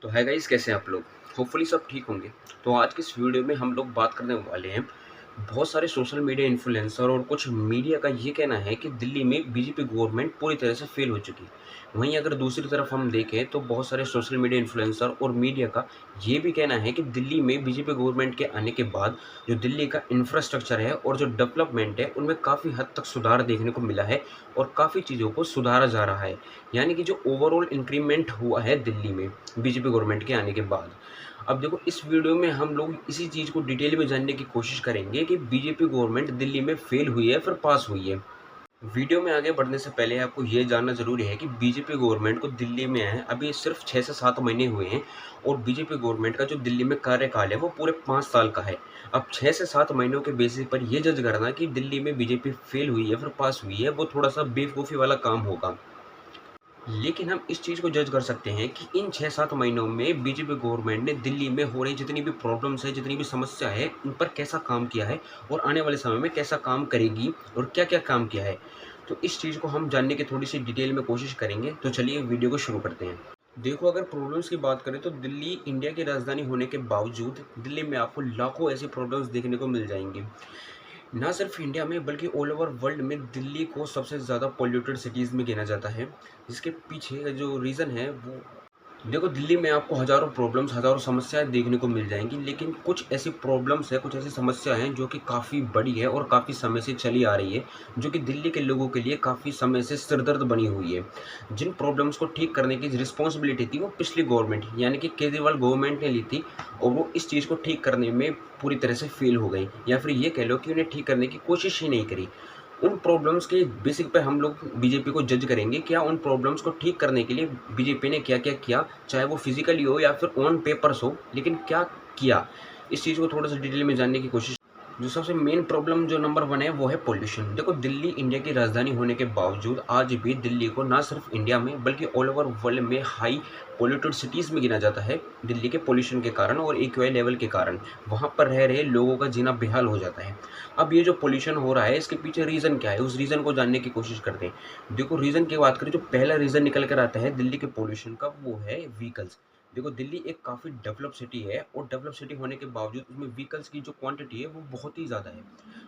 तो है गाइस, कैसे हैं आप लोग। होपफुली सब ठीक होंगे। तो आज की इस वीडियो में हम लोग बात करने वाले हैं, बहुत सारे सोशल मीडिया इन्फ्लुएंसर और कुछ मीडिया का ये कहना है कि दिल्ली में बीजेपी गवर्नमेंट पूरी तरह से फेल हो चुकी है। वहीं अगर दूसरी तरफ हम देखें तो बहुत सारे सोशल मीडिया इन्फ्लुएंसर और मीडिया का ये भी कहना है कि दिल्ली में बीजेपी गवर्नमेंट के आने के बाद जो दिल्ली का इंफ्रास्ट्रक्चर है और जो डेवलपमेंट है उनमें काफ़ी हद तक सुधार देखने को मिला है और काफ़ी चीज़ों को सुधारा जा रहा है। यानी कि जो ओवरऑल इंक्रीमेंट हुआ है दिल्ली में बीजेपी गवर्नमेंट के आने के बाद। अब देखो, इस वीडियो में हम लोग इसी चीज़ को डिटेल में जानने की कोशिश करेंगे कि बीजेपी गवर्नमेंट दिल्ली में फेल हुई है फिर पास हुई है। वीडियो में आगे बढ़ने से पहले आपको ये जानना ज़रूरी है कि बीजेपी गवर्नमेंट को दिल्ली में है अभी सिर्फ 6 से 7 महीने हुए हैं और बीजेपी गवर्नमेंट का जो दिल्ली में कार्यकाल है वो पूरे 5 साल का है। अब 6 से 7 महीनों के बेसिस पर ये जज करना कि दिल्ली में बीजेपी फेल हुई है फिर पास हुई है, वो थोड़ा-सा बेवकूफ़ी वाला काम होगा। लेकिन हम इस चीज़ को जज कर सकते हैं कि इन 6-7 महीनों में बीजेपी गवर्नमेंट ने दिल्ली में हो रही जितनी भी प्रॉब्लम्स है, जितनी भी समस्या है, उन पर कैसा काम किया है और आने वाले समय में कैसा काम करेगी और क्या-क्या काम किया है। तो इस चीज़ को हम जानने की थोड़ी-सी डिटेल में कोशिश करेंगे। तो चलिए वीडियो को शुरू करते हैं। देखो, अगर प्रॉब्लम्स की बात करें तो दिल्ली इंडिया की राजधानी होने के बावजूद दिल्ली में आपको लाखों ऐसी प्रॉब्लम्स देखने को मिल जाएँगी। ना सिर्फ इंडिया में बल्कि ऑल ओवर वर्ल्ड में दिल्ली को सबसे ज़्यादा पॉल्यूटेड सिटीज़ में गिना जाता है। जिसके पीछे जो रीज़न है वो, देखो, दिल्ली में आपको हज़ारों प्रॉब्लम्स, हज़ारों समस्याएँ देखने को मिल जाएँगी, लेकिन कुछ ऐसी प्रॉब्लम्स हैं, कुछ ऐसी समस्या हैं जो कि काफ़ी बड़ी है और काफ़ी समय से चली आ रही है, जो कि दिल्ली के लोगों के लिए काफ़ी समय से सिरदर्द बनी हुई है। जिन प्रॉब्लम्स को ठीक करने की रिस्पॉन्सिबिलिटी थी वो पिछली गवर्नमेंट यानी कि केजरीवाल गवर्नमेंट ने ली थी और वो इस चीज़ को ठीक करने में पूरी तरह से फेल हो गई, या फिर ये कह लो कि उन्हें ठीक करने की कोशिश ही नहीं करी। उन प्रॉब्लम्स के बेसिक पे हम लोग बीजेपी को जज करेंगे, क्या उन प्रॉब्लम्स को ठीक करने के लिए बीजेपी ने क्या-क्या किया, चाहे वो फिज़िकली हो या फिर ऑन पेपर्स हो, लेकिन क्या किया? इस चीज़ को थोड़ा-सा डिटेल में जानने की कोशिश। जो सबसे मेन प्रॉब्लम जो नंबर 1 है वो है पॉल्यूशन। देखो, दिल्ली इंडिया की राजधानी होने के बावजूद आज भी दिल्ली को ना सिर्फ इंडिया में बल्कि ऑल ओवर वर्ल्ड में हाई पॉल्यूटेड सिटीज़ में गिना जाता है, दिल्ली के पॉल्यूशन के कारण और एक्यूआई लेवल के कारण। वहाँ पर रह रहे लोगों का जीना बेहाल हो जाता है। अब ये जो पॉल्यूशन हो रहा है इसके पीछे रीज़न क्या है, उस रीज़न को जानने की कोशिश करते हैं। देखो, रीज़न की बात करें, जो पहला रीज़न निकल कर आता है दिल्ली के पॉल्यूशन का वो है व्हीकल्स। देखो, दिल्ली एक काफ़ी डेवलप सिटी है और डेवलप सिटी होने के बावजूद उसमें व्हीकल्स की जो क्वांटिटी है वो बहुत ही ज़्यादा है।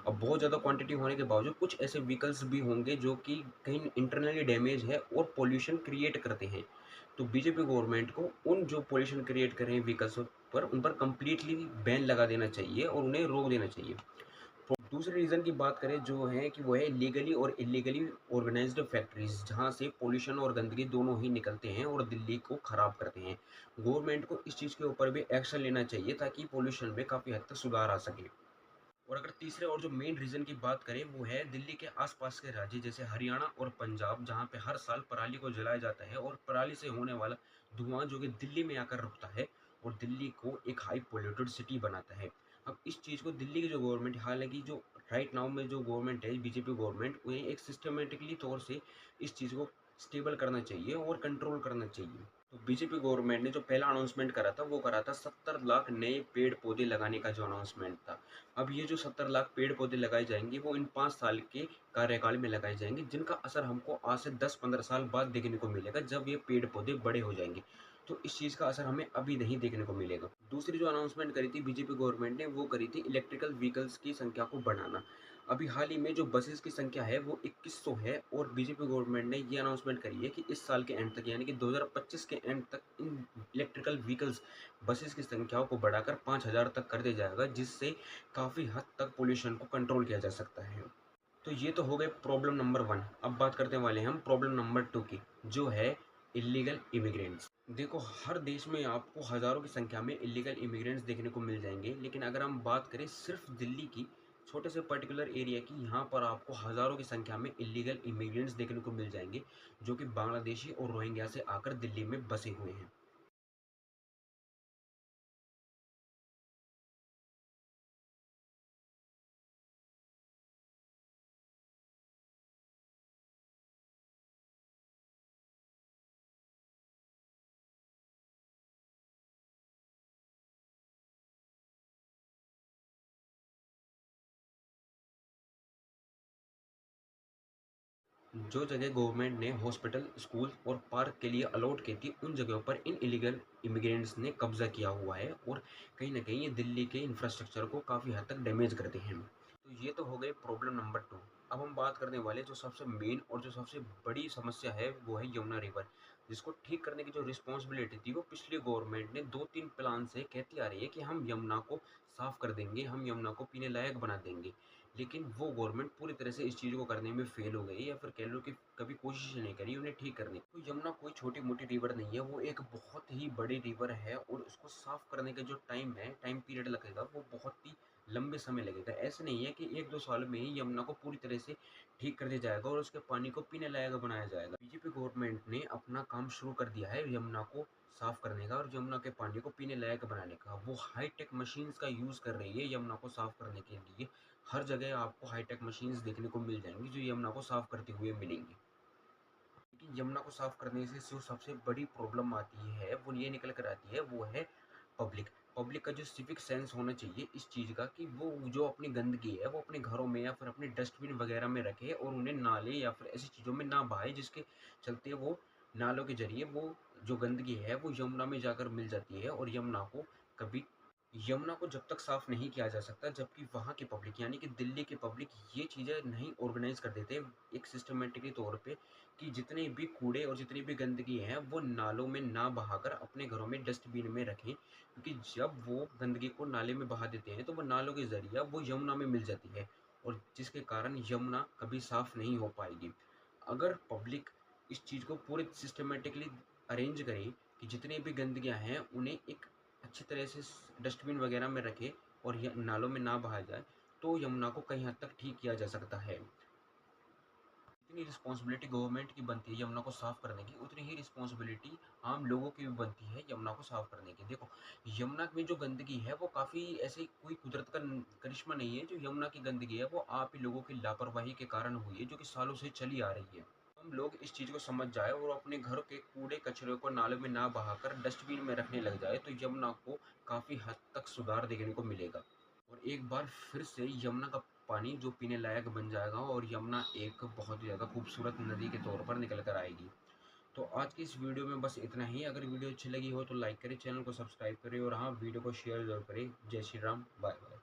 अब बहुत ज़्यादा क्वांटिटी होने के बावजूद कुछ ऐसे व्हीकल्स भी होंगे जो कि कहीं इंटरनली डैमेज है और पॉल्यूशन क्रिएट करते हैं। तो बीजेपी गवर्नमेंट को उन जो पॉल्यूशन क्रिएट कर रहे हैं व्हीकल्स पर, उन पर कंप्लीटली बैन लगा देना चाहिए और उन्हें रोक देना चाहिए। दूसरे रीज़न की बात करें जो है कि वो है लीगली और इलीगली ऑर्गेनाइज्ड फैक्ट्रीज, जहाँ से पोल्यूशन और गंदगी दोनों ही निकलते हैं और दिल्ली को ख़राब करते हैं। गवर्नमेंट को इस चीज़ के ऊपर भी एक्शन लेना चाहिए ताकि पोल्यूशन में काफ़ी हद तक सुधार आ सके। और अगर तीसरे और जो मेन रीज़न की बात करें वो है दिल्ली के आसपास के राज्य जैसे हरियाणा और पंजाब, जहाँ पे हर साल पराली को जलाया जाता है और पराली से होने वाला धुआं जो कि दिल्ली में आकर रुकता है और दिल्ली को एक हाई पोल्यूटेड सिटी बनाता है। अब इस चीज़ को दिल्ली की जो गवर्नमेंट, हालांकि जो राइट नाउ में जो गवर्नमेंट है बीजेपी गवर्नमेंट, उन्हें एक सिस्टमेटिकली तौर से इस चीज़ को स्टेबल करना चाहिए और कंट्रोल करना चाहिए। तो बीजेपी गवर्नमेंट ने जो पहला अनाउंसमेंट करा था वो करा था 70 लाख नए पेड़ पौधे लगाने का जो अनाउंसमेंट था। अब ये जो 70 लाख पेड़ पौधे लगाए जाएंगे वो इन 5 साल के कार्यकाल में लगाए जाएंगे, जिनका असर हमको आज से 10-15 साल बाद देखने को मिलेगा जब ये पेड़ पौधे बड़े हो जाएंगे। तो इस चीज़ का असर हमें अभी नहीं देखने को मिलेगा। दूसरी जो अनाउंसमेंट करी थी बीजेपी गवर्नमेंट ने वो करी थी इलेक्ट्रिकल व्हीकल्स की संख्या को बढ़ाना। अभी हाल ही में जो बसेस की संख्या है वो 2100 है और बीजेपी गवर्नमेंट ने ये अनाउंसमेंट करी है कि इस साल के एंड तक यानी कि 2025 के एंड तक इन इलेक्ट्रिकल व्हीकल्स बसेस की संख्याओं को बढ़ाकर 5000 तक कर दिया जाएगा, जिससे काफ़ी हद तक पोल्यूशन को कंट्रोल किया जा सकता है। तो ये तो हो गए प्रॉब्लम नंबर 1। अब बात करते वाले हैं हम प्रॉब्लम नंबर 2 की, जो है इलीगल इमिग्रेंट्स। देखो, हर देश में आपको हज़ारों की संख्या में इलीगल इमिग्रेंट्स देखने को मिल जाएंगे, लेकिन अगर हम बात करें सिर्फ दिल्ली की, छोटे से पर्टिकुलर एरिया की, यहाँ पर आपको हज़ारों की संख्या में इलीगल इमिग्रेंट्स देखने को मिल जाएंगे, जो कि बांग्लादेशी और रोहिंग्या से आकर दिल्ली में बसे हुए हैं। जो जगह गवर्नमेंट ने हॉस्पिटल, स्कूल और पार्क के लिए अलॉट की थी, उन जगहों पर इन इलीगल इमिग्रेंट्स ने कब्जा किया हुआ है और कहीं न कहीं ये दिल्ली के इंफ्रास्ट्रक्चर को काफ़ी हद तक डैमेज करते हैं। तो ये तो हो गई प्रॉब्लम नंबर 2। अब हम बात करने वाले जो सबसे मेन और जो सबसे बड़ी समस्या है, वो है यमुना रिवर, जिसको ठीक करने की जो रिस्पॉन्सिबिलिटी थी, वो पिछली गवर्नमेंट ने 2-3 प्लान से कहती आ रही है कि हम यमुना को साफ़ कर देंगे, हम यमुना को पीने लायक बना देंगे। लेकिन वो गवर्नमेंट पूरी तरह से इस चीज़ को करने में फेल हो गई, या फिर कह लो कि कभी कोशिश नहीं करी उन्हें ठीक करने की। तो यमुना कोई छोटी-मोटी रिवर नहीं है, वो एक बहुत ही बड़ी रिवर है और उसको साफ़ करने का जो टाइम है, टाइम पीरियड लगेगा, वो बहुत ही लंबे समय लगेगा। ऐसा नहीं है कि 1-2 साल में ही यमुना को पूरी तरह से ठीक कर दिया जाएगा और उसके पानी को पीने लायक बनाया जाएगा। बीजेपी गवर्नमेंट ने अपना काम शुरू कर दिया है यमुना को साफ़ करने का और यमुना के पानी को पीने लायक बनाने का। वो हाई-टेक मशीन्स का यूज़ कर रही है यमुना को साफ़ करने के लिए। हर जगह आपको हाईटेक मशीन्स देखने को मिल जाएँगी, जो यमुना को साफ़ करते हुए मिलेंगी। लेकिन यमुना को साफ़ करने से जो सबसे बड़ी प्रॉब्लम आती है, वो ये निकल कर आती है, वो है पब्लिक। पब्लिक का जो सिविक सेंस होना चाहिए इस चीज़ का, कि वो जो अपनी गंदगी है, वो अपने घरों में या फिर अपने डस्टबिन वगैरह में रखे और उन्हें नाले या फिर ऐसी चीज़ों में ना बहाए, जिसके चलते वो नालों के ज़रिए वो जो गंदगी है, वो यमुना में जाकर मिल जाती है और यमुना को कभी यमुना को जब तक साफ नहीं किया जा सकता, जबकि वहाँ की पब्लिक यानी कि दिल्ली की पब्लिक ये चीज़ें नहीं ऑर्गेनाइज़ कर देते एक सिस्टमैटिकली तौर पे, कि जितने भी कूड़े और जितनी भी गंदगी है, वो नालों में ना बहाकर अपने घरों में डस्टबिन में रखें। क्योंकि जब वो गंदगी को नाले में बहा देते हैं, तो वो नालों के ज़रिए वो यमुना में मिल जाती है और जिसके कारण यमुना कभी साफ नहीं हो पाएगी। अगर पब्लिक इस चीज़ को पूरे सिस्टमैटिकली अरेंज करे कि जितनी भी गंदगियाँ हैं, उन्हें एक अच्छी तरह से डस्टबिन वगैरह में रखें और नालों में ना बहाया जाए, तो यमुना को कहीं हद तक ठीक किया जा सकता है। जितनी रिस्पॉन्सिबिलिटी गवर्नमेंट की बनती है यमुना को साफ करने की, उतनी ही रिस्पॉन्सिबिलिटी आम लोगों की भी बनती है यमुना को साफ करने की। देखो, यमुना में जो गंदगी है, वो काफ़ी ऐसे कोई कुदरत का करिश्मा नहीं है। जो यमुना की गंदगी है, वो आप ही लोगों की लापरवाही के कारण हुई है, जो कि सालों से चली आ रही है। हम लोग इस चीज़ को समझ जाए और अपने घर के कूड़े कचरे को नाले में ना बहाकर डस्टबिन में रखने लग जाए, तो यमुना को काफ़ी हद तक सुधार देखने को मिलेगा और एक बार फिर से यमुना का पानी जो पीने लायक बन जाएगा और यमुना एक बहुत ही ज़्यादा खूबसूरत नदी के तौर पर निकल कर आएगी। तो आज की इस वीडियो में बस इतना ही। अगर वीडियो अच्छी लगी हो तो लाइक करें, चैनल को सब्सक्राइब करें और हाँ, वीडियो को शेयर ज़रूर करें। जय श्री राम, बाय बाय।